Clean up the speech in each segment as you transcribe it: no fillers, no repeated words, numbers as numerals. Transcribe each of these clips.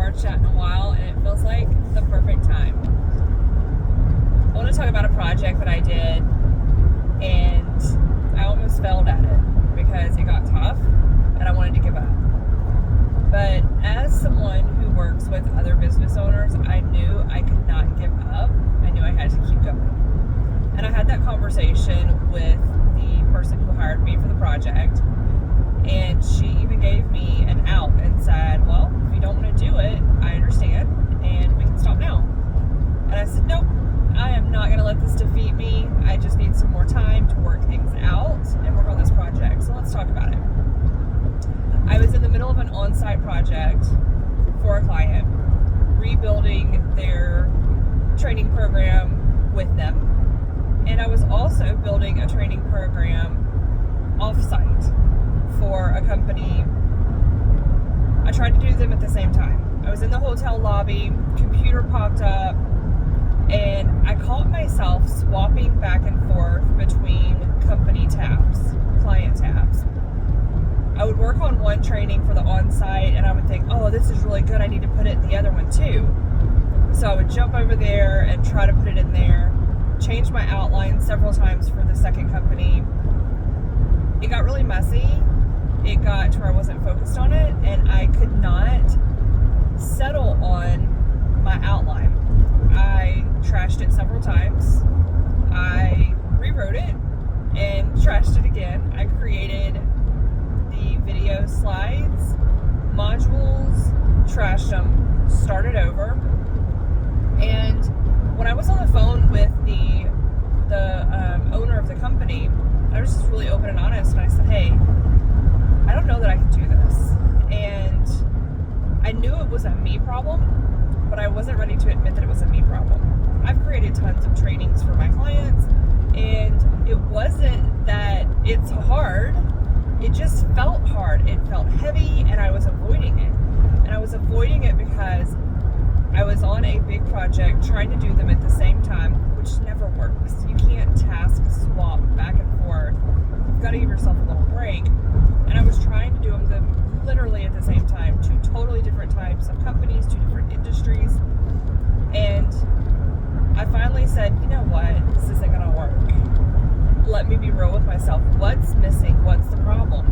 our chat in a while, and it feels like the perfect time. I want to talk about a project that I did, and I almost failed at it because it got tough, and I wanted to give up. But as someone who works with other business owners, I knew I could not give up. I knew I had to keep going. And I had that conversation with the person who hired me for the project, and she even gave me an out and said, well, if you don't want to do it, I understand, and we can stop now. And I said, nope, I am not going to let this defeat me. I just need some more time to work things out and work on this project. So let's talk about it. I was in the middle of an on-site project for a client, rebuilding their training program with them. And I was also building a training program off-site for a company. I tried to do them at the same time. I was in the hotel lobby, computer popped up, and I caught myself swapping back and forth between company tabs, client tabs. I would work on one training for the on-site, and I would think, oh, this is really good, I need to put it in the other one too. So I would jump over there and try to put it in there, change my outline several times for the second company. It got really messy. It got to where I wasn't focused on it, and I could not settle on my outline. I trashed it several times. I rewrote it and trashed it again. I created the video slides, modules, trashed them, started over. And when I was on the phone with the owner of the company, I was just really open and honest, and I said, hey, I don't know that I can do this. And I knew it was a me problem, but I wasn't ready to admit that it was a me problem. I've created tons of trainings for my clients, and it wasn't that it's hard, it just felt hard. It felt heavy, and I was avoiding it. And I was avoiding it because I was on a big project trying to do them at the same time, which never works. You can't task swap back and forth. You've got to give yourself a little break. And I was trying to do them literally at the same time, two totally different types of companies, two different industries. And I finally said, you know what, this isn't going to work. Let me be real with myself. What's missing? What's the problem?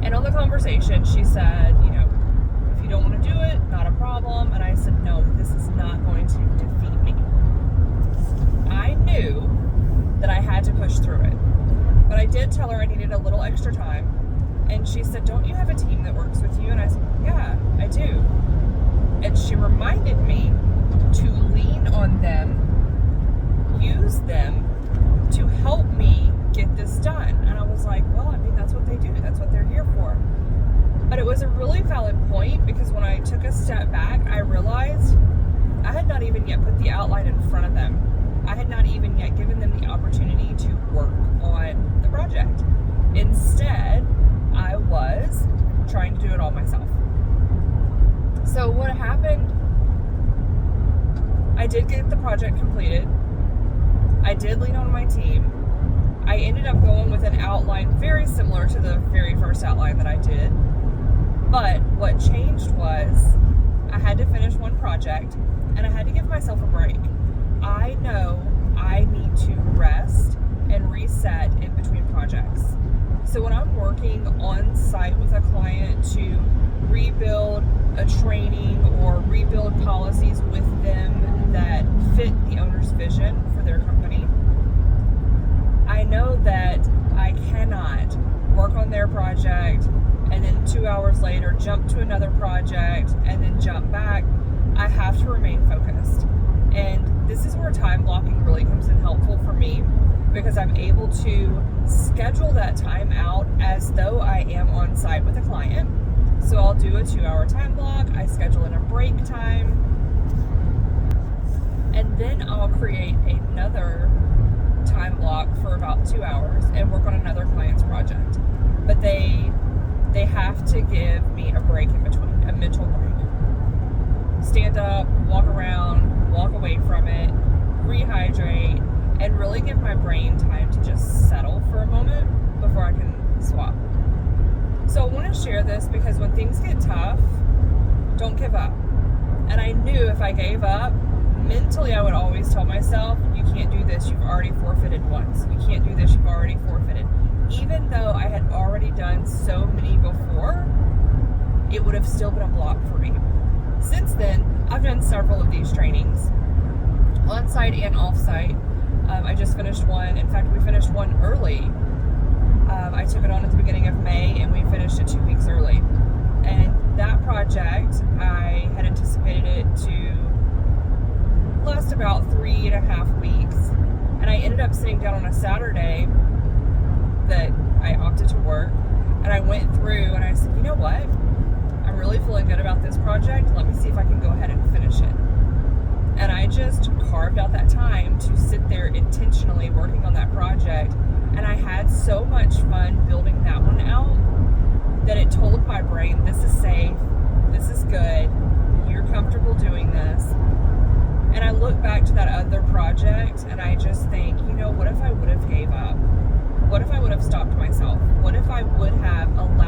And on the conversation, she said, you know, if you don't want to do it, not a problem. And I said, no, this is not going to defeat me. I knew that I had to push through it. But I did tell her I needed a little extra time. And she said, don't you have a team that works with you? And I said, yeah, I do. And she reminded me to lean on them, use them to help me get this done. And I was like, well, I mean, that's what they do. That's what they're here for. But it was a really valid point, because when I took a step back, I realized I had not even yet put the outline in front of them. I had not even yet given them the opportunity to work on the project. Instead, I was trying to do it all myself. So what happened, I did get the project completed. I did lean on my team. I ended up going with an outline very similar to the very first outline that I did. But what changed was I had to finish one project, and I had to give myself a break. I know I need to rest and reset in between projects. So when I'm working on site with a client to rebuild a training or rebuild policies with them that fit the owner's vision for their company, I know that I cannot work on their project and then 2 hours later jump to another project and then jump back. I have to remain focused. And this is where time blocking really comes in helpful for me, because I'm able to schedule that time out as though I am on site with a client. So I'll do a 2-hour time block, I schedule in a break time, and then I'll create another time block for about 2 hours and work on another client's project. But they have to give me a break in between, a mental break. Stand up, walk around, walk away from it, rehydrate, and really give my brain time to just settle for a moment before I can swap. So I want to share this because when things get tough, don't give up. And I knew if I gave up, mentally I would always tell myself, you can't do this, you've already forfeited once. You can't do this, you've already forfeited. Even though I had already done so many before, it would have still been a block for me. Since then, I've done several of these trainings, on-site and off-site. I just finished one. In fact, we finished one early. I took it on at the beginning of May, and we finished it 2 weeks early. And that project, I had anticipated it to last about 3.5 weeks. And I ended up sitting down on a Saturday that I opted to work, and I went through and I said, you know what? I'm really feeling good about this project. Let me see if I can go ahead and finish it. And I just carved out that time to sit there intentionally working on that project. And I had so much fun building that one out that it told my brain, this is safe, this is good, you're comfortable doing this. And I look back to that other project and I just think, you know, what if I would have gave up? What if I would have stopped myself? What if I would have allowed